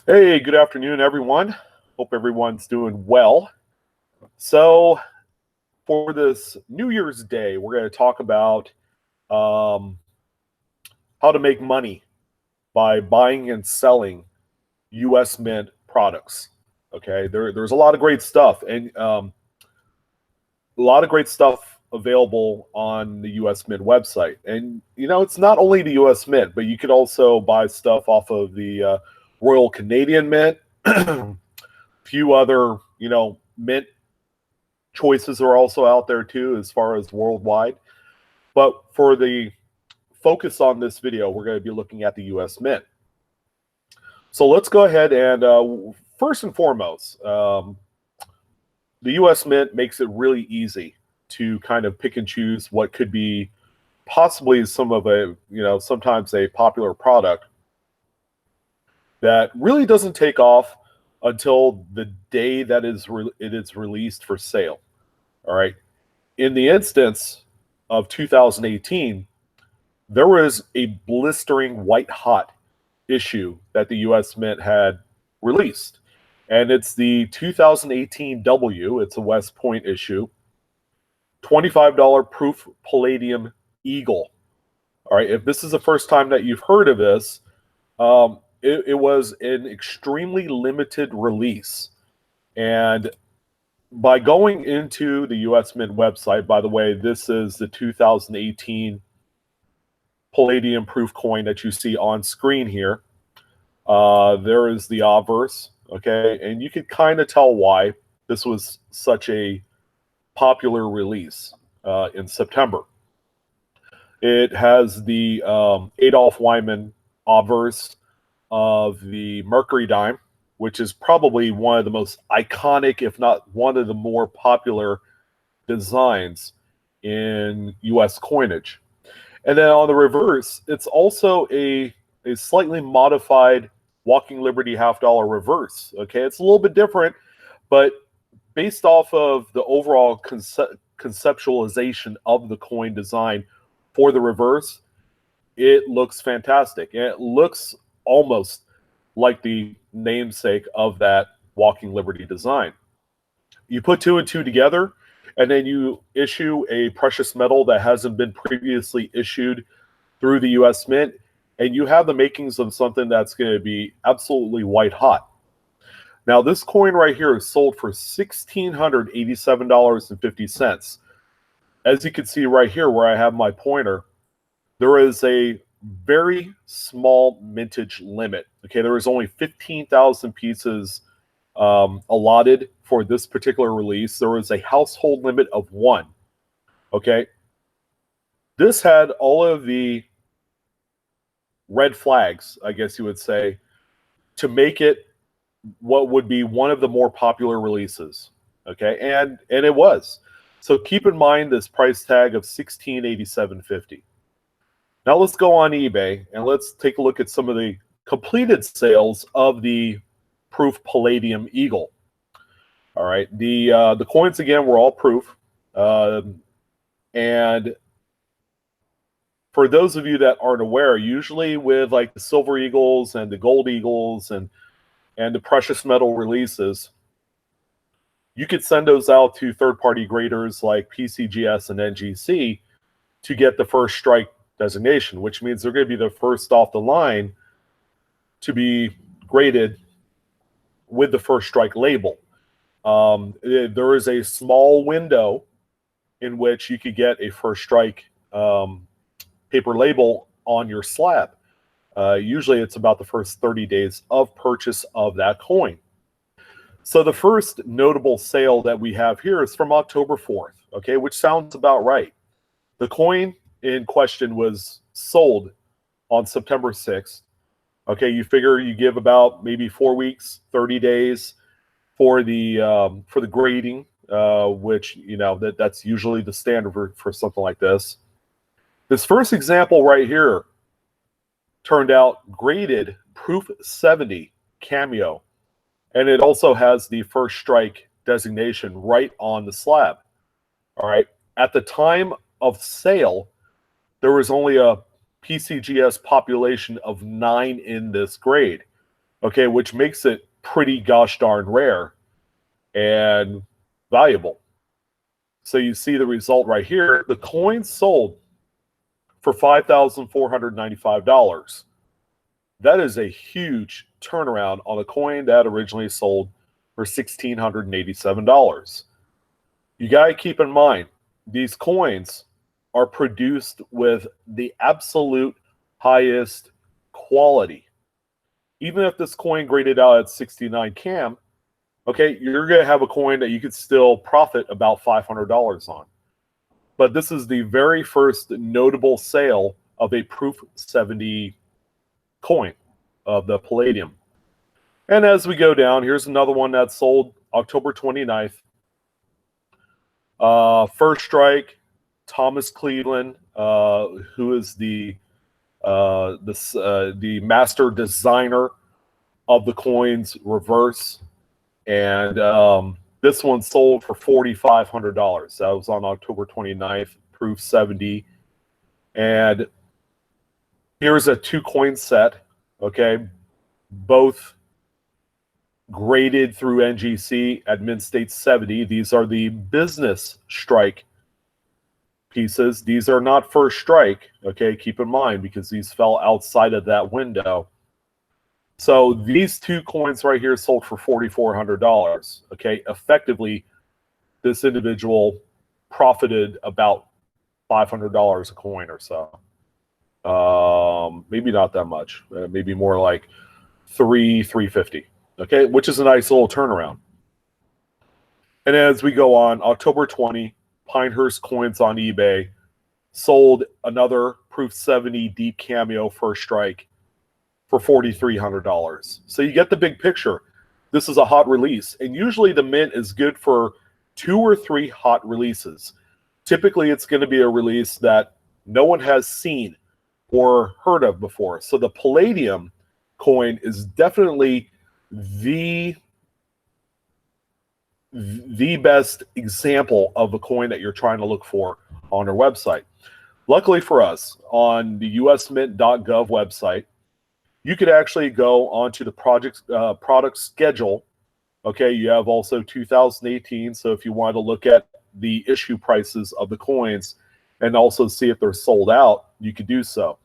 Hey, good afternoon, everyone. Hope everyone's doing well. So, for this New Year's Day, we're going to talk about um, how to make money by buying and selling U.S. Mint products. Okay, there's a lot of great stuff, and a lot of great stuff available on the U.S. Mint website. And it's not only the U.S. Mint, but you could also buy stuff off of the Royal Canadian Mint. Few other mint choices are also out there too, as far as worldwide. But for the focus on this video, we're going to be looking at the U.S. Mint. So let's go ahead and first and foremost, the U.S. Mint makes it really easy to kind of pick and choose what could be possibly sometimes a popular product that really doesn't take off until the day that it is released for sale. All right. In the instance of 2018, there was a blistering white hot issue that the US Mint had released. And it's the 2018 W, it's a West Point issue, $25 proof palladium eagle. All right. If this is the first time that you've heard of this, it was an extremely limited release. And by going into the US Mint website, by the way, this is the 2018 Palladium proof coin that you see on screen here. There is the obverse, okay, and you could kind of tell why this was such a popular release in September. It has the Adolph Wyman obverse of the Mercury dime, which is probably one of the most iconic, if not one of the more popular designs in US coinage. And then on the reverse, it's also a slightly modified Walking Liberty half dollar reverse. Okay, it's a little bit different, but based off of the overall conceptualization of the coin design for the reverse, it looks fantastic. And it looks almost like the namesake of that Walking Liberty design. You put two and two together, and then you issue a precious metal that hasn't been previously issued through the US Mint, and you have the makings of something that's going to be absolutely white hot. Now, this coin right here is sold for $1,687.50. As you can see right here where I have my pointer, there is a very small mintage limit. Okay, there is only 15,000 pieces allotted for this particular release. There was a household limit of one. Okay, this had all of the red flags, I guess you would say, to make it what would be one of the more popular releases. Okay, and it was. So keep in mind this price tag of $1,687.50. Now let's go on eBay and let's take a look at some of the completed sales of the proof Palladium Eagle. All right, the coins again were all proof, and for those of you that aren't aware, usually with like the silver eagles and the gold eagles and the precious metal releases, you could send those out to third-party graders like PCGS and NGC to get the first strike designation, which means they're going to be the first off the line to be graded with the first strike label. There is a small window in which you could get a first strike paper label on your slab. Usually it's about the first 30 days of purchase of that coin. So the first notable sale that we have here is from October 4th, okay, which sounds about right. The coin in question was sold on September 6th. Okay, you figure you give about maybe 4 weeks, 30 days for the grading, which that's usually the standard for something like this. This first example right here turned out graded proof 70 cameo, and it also has the first strike designation right on the slab. All right, at the time of sale, there was only a PCGS population of 9 in this grade. okay, which makes it pretty gosh darn rare and valuable. So you see the result right here. The coin sold for $5,495. That is a huge turnaround on a coin that originally sold for $1,687. You got to keep in mind, these coins are produced with the absolute highest quality. Even if this coin graded out at 69 cam, okay, you're going to have a coin that you could still profit about $500 on. But this is the very first notable sale of a Proof 70 coin of the Palladium. And as we go down, here's another one that sold October 29th. First Strike, Thomas Cleveland, who is the master designer of the coins reverse. And this one sold for $4,500. That was on October 29th, Proof 70. And here's a 2-coin set, okay? Both graded through NGC at Mint State 70. These are the business strike pieces. These are not First Strike, okay? Keep in mind, because these fell outside of that window. So these 2 coins right here sold for $4,400. Okay, effectively, this individual profited about $500 a coin or so. Maybe not that much. Maybe more like $350. Okay, which is a nice little turnaround. And as we go on, October 20, Pinehurst Coins on eBay sold another Proof 70 Deep Cameo First Strike for $4,300. So you get the big picture. This is a hot release, and usually the mint is good for 2 or 3 hot releases. Typically, it's going to be a release that no one has seen or heard of before. So the Palladium coin is definitely the best example of a coin that you're trying to look for on our website. Luckily for us, on the usmint.gov website, you could actually go onto the product schedule. Okay, you have also 2018. So if you want to look at the issue prices of the coins and also see if they're sold out, you could do so.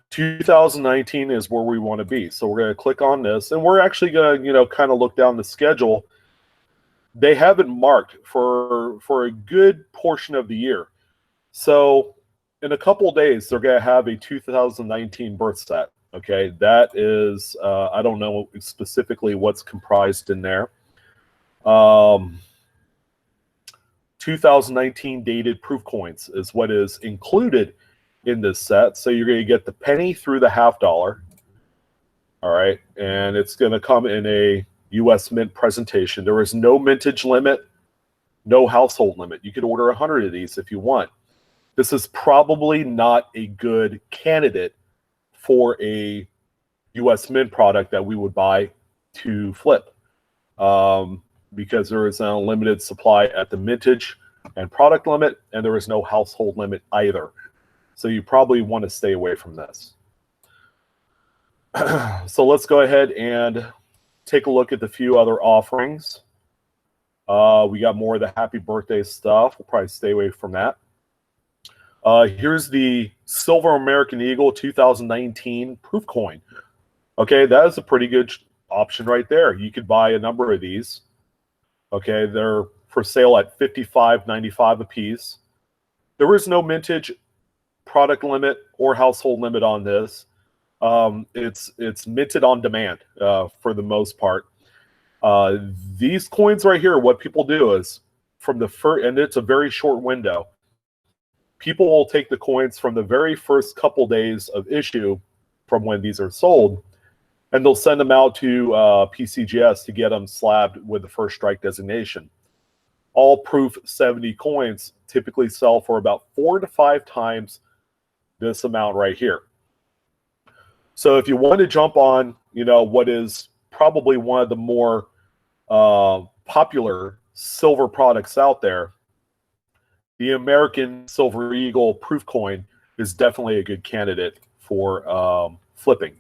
2019 is where we want to be. So we're going to click on this, and we're actually going to, kind of look down the schedule. They have it marked for a good portion of the year. So in a couple of days, they're going to have a 2019 birth set. Okay, that is, I don't know specifically what's comprised in there. 2019 dated proof coins is what is included in this set. So you're going to get the penny through the $50. All right, and it's going to come in a US Mint presentation. There is no mintage limit, no household limit. You could order 100 of these if you want. This is probably not a good candidate for a US Mint product that we would buy to flip, because there is an unlimited supply at the mintage and product limit, and there is no household limit either. So you probably want to stay away from this. So let's go ahead and take a look at the few other offerings. We got more of the happy birthday stuff. We'll probably stay away from that. Here's the Silver American Eagle 2019 proof coin. Okay, that is a pretty good option right there. You could buy a number of these. Okay, they're for sale at $55.95 a piece. There is no mintage, product limit, or household limit on this. It's minted on demand for the most part. These coins right here, what people do is from the first, and it's a very short window. People will take the coins from the very first couple days of issue from when these are sold, and they'll send them out to PCGS to get them slabbed with the First Strike designation. All Proof 70 coins typically sell for about 4 to 5 times this amount right here. So if you want to jump on, what is probably one of the more popular silver products out there, the American Silver Eagle proof coin is definitely a good candidate for flipping.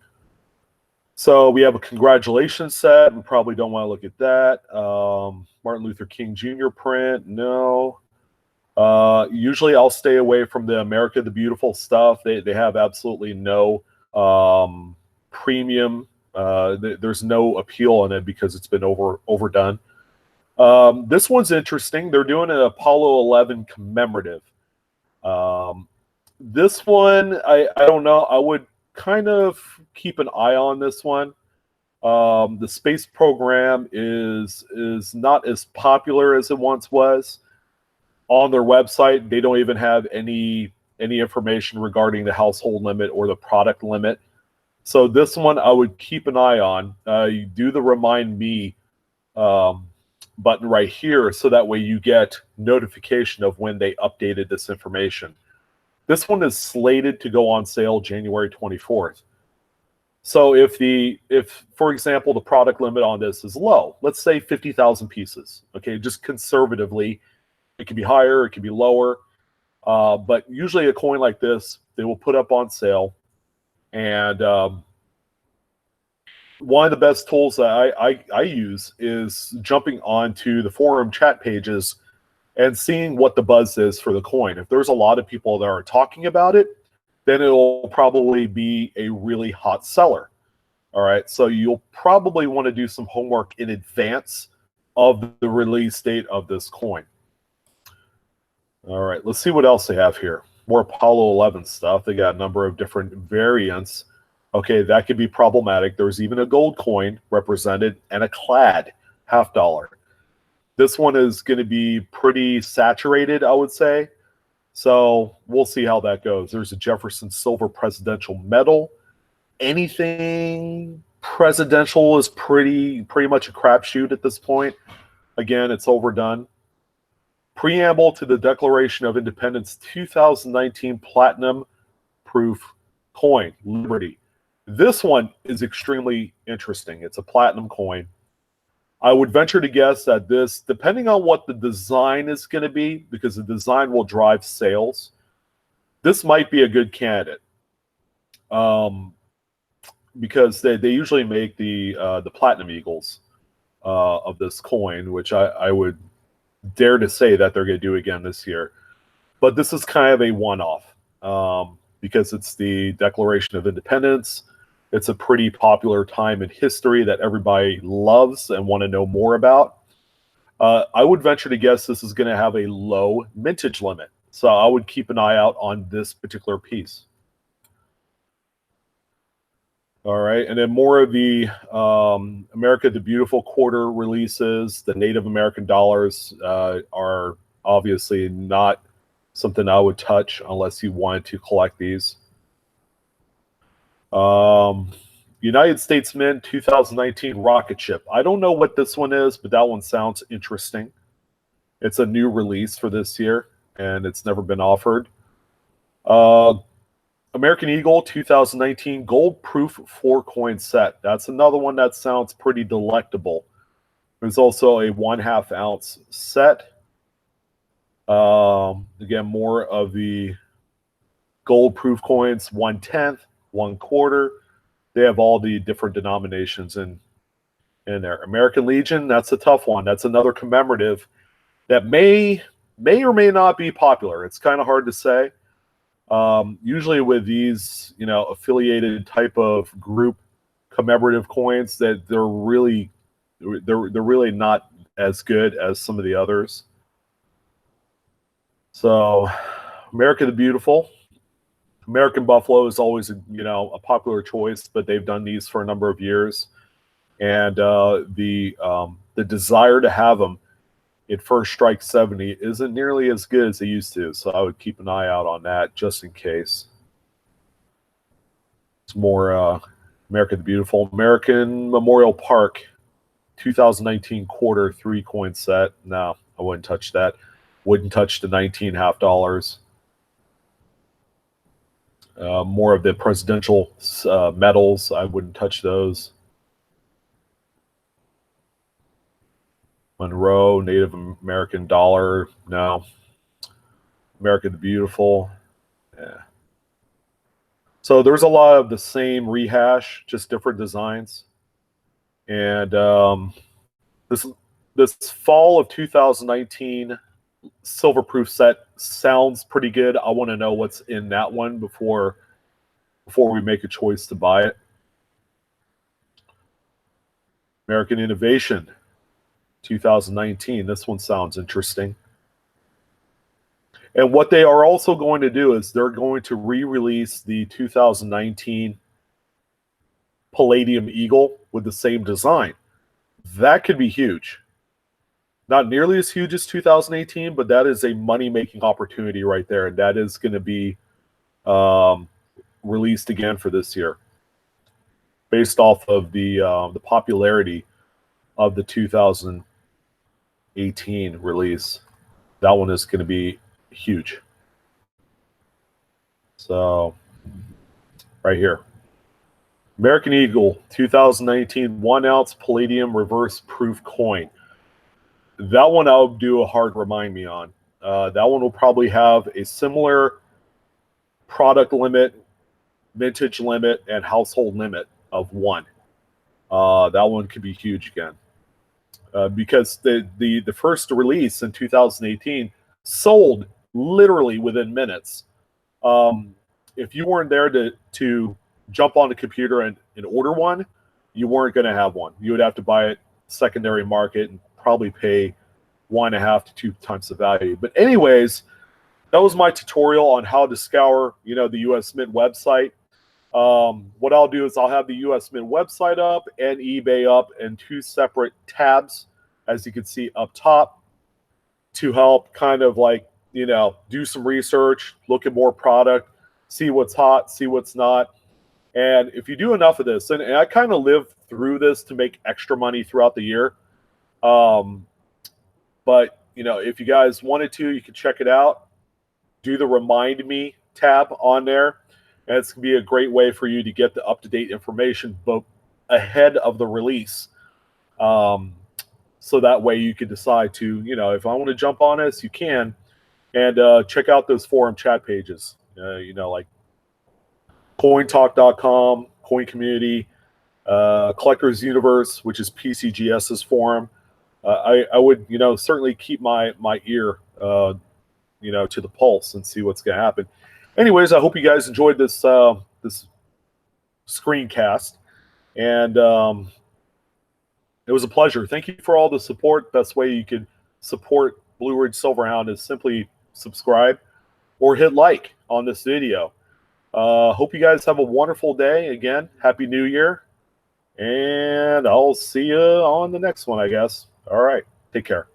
So we have a congratulations set. We probably don't want to look at that. Martin Luther King Jr. print, no. Usually I'll stay away from the America the Beautiful stuff. They have absolutely no premium. There's no appeal in it because it's been overdone. This one's interesting. They're doing an Apollo 11 commemorative. This one, I don't know. I would kind of keep an eye on this one. The space program is not as popular as it once was. On their website, they don't even have any information regarding the household limit or the product limit. So this one I would keep an eye on. You do the remind me button right here, so that way you get notification of when they updated this information. This one is slated to go on sale January 24th. So if for example, the product limit on this is low, let's say 50,000 pieces, okay, just conservatively, it could be higher, it could be lower, but usually a coin like this, they will put up on sale. And one of the best tools that I use is jumping onto the forum chat pages and seeing what the buzz is for the coin. If there's a lot of people that are talking about it, then it'll probably be a really hot seller. All right, so you'll probably want to do some homework in advance of the release date of this coin. All right, let's see what else they have here. More Apollo 11 stuff. They got a number of different variants. Okay, that could be problematic. There's even a gold coin represented and a clad $50. This one is going to be pretty saturated, I would say. So we'll see how that goes. There's a Jefferson Silver Presidential Medal. Anything presidential is pretty much a crapshoot at this point. Again, it's overdone. Preamble to the Declaration of Independence 2019 Platinum Proof Coin, Liberty. This one is extremely interesting. It's a platinum coin. I would venture to guess that this, depending on what the design is going to be, because the design will drive sales, this might be a good candidate. Because they usually make the Platinum Eagles of this coin, which I would dare to say that they're going to do again this year. But this is kind of a one-off because it's the Declaration of Independence. It's a pretty popular time in history that everybody loves and want to know more about. I would venture to guess this is going to have a low mintage limit. So I would keep an eye out on this particular piece. All right, and then more of the America the Beautiful quarter releases. The Native American dollars are obviously not something I would touch unless you wanted to collect these. United States Mint 2019 rocket ship. I don't know what this one is, but that one sounds interesting. It's a new release for this year, and it's never been offered. American Eagle 2019 gold proof 4-coin set. That's another one that sounds pretty delectable. There's also a 1/2 ounce set. Again, more of the gold proof coins, 1/10, 1/4. They have all the different denominations in there. American Legion, that's a tough one. That's another commemorative that may or may not be popular. It's kind of hard to say. Usually with these, affiliated type of group commemorative coins, that they're really not as good as some of the others. So, America the Beautiful, American Buffalo is always a popular choice, but they've done these for a number of years, and the desire to have them at First Strike 70 isn't nearly as good as they used to, so I would keep an eye out on that just in case. It's more America the Beautiful. American Memorial Park 2019 quarter 3-coin set. No, I wouldn't touch that. Wouldn't touch the 19 $50. More of the presidential medals. I wouldn't touch those. Monroe, Native American dollar. No. America the Beautiful. Yeah. So there's a lot of the same rehash, just different designs. And this fall of 2019 Silverproof set sounds pretty good. I want to know what's in that one before we make a choice to buy it. American Innovation 2019. This one sounds interesting. And what they are also going to do is they're going to re-release the 2019 Palladium Eagle with the same design. That could be huge. Not nearly as huge as 2018, but that is a money-making opportunity right there. And that is going to be released again for this year based off of the popularity of the 2018 release. That one is going to be huge. So right here, American Eagle 2019 1-ounce palladium reverse proof coin. That one I'll do a hard remind me on. That one will probably have a similar product limit, vintage limit, and household limit of 1. That one could be huge again. Because the first release in 2018 sold literally within minutes. If you weren't there to jump on the computer and order one, you weren't going to have one. You would have to buy it secondary market and probably pay 1.5 to 2 times the value. But anyways, that was my tutorial on how to scour, the US Mint website. What I'll do is I'll have the US Mint website up and eBay up in 2 separate tabs, as you can see up top, to help kind of do some research, look at more product, see what's hot, see what's not. And if you do enough of this, and I kind of live through this to make extra money throughout the year. But, if you guys wanted to, you can check it out. Do the Remind Me tab on there. And it's going to be a great way for you to get the up-to-date information both ahead of the release. So that way you can decide to, if I want to jump on this, you can. And check out those forum chat pages, like cointalk.com, Coin Community, Collectors Universe, which is PCGS's forum. I would, certainly keep my ear, to the pulse and see what's going to happen. Anyways, I hope you guys enjoyed this this screencast, and it was a pleasure. Thank you for all the support. Best way you could support Blue Ridge Silverhound is simply subscribe or hit like on this video. Hope you guys have a wonderful day. Again, Happy New Year, and I'll see you on the next one, I guess. All right, take care.